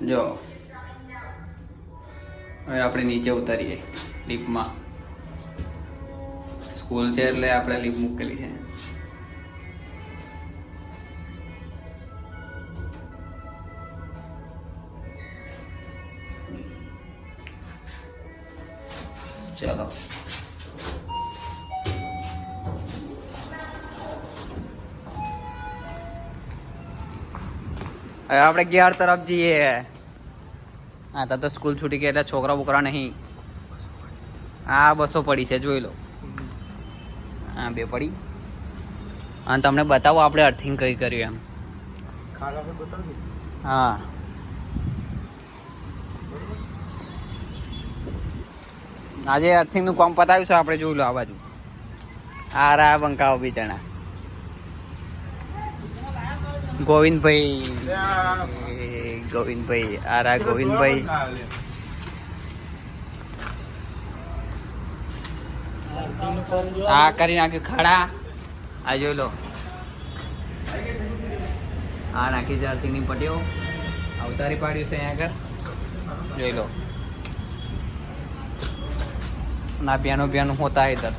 જો હવે આપણે નીચે ઉતારીએ લિફ્ટમાં. સ્કૂલ છે એટલે આપણે લિફ્ટ મૂકેલી છે. ચલો હવે આપણે ગેર તરફ જઈએ. હા તો સ્કૂલ છૂટી ગઈ એટલે છોકરા બોકરા નહીં. હા બસો પડી છે જોઈ લો. હા 2 પડી. અને તમને બતાવો આપણે અર્થિંગ કઈ કર્યું એમ. હા આજે અર્થિંગનું કામ પતાવ્યું છે આપણે. જોઈ લો આ બાજુ. આ રા બંકાઓ બિચારા ગોવિંદભાઈ આ રા ગોવિંદભાઈ. આ કરી નાખ્યું ખાડા. આ જોઈ લો આ નાખી છે અર્થિંગની પટ્ટીઓ. અવતારી પાડ્યું છે અહીંયા આગળ જોઈ લો. ના પિયાનો હોતા ઇધર.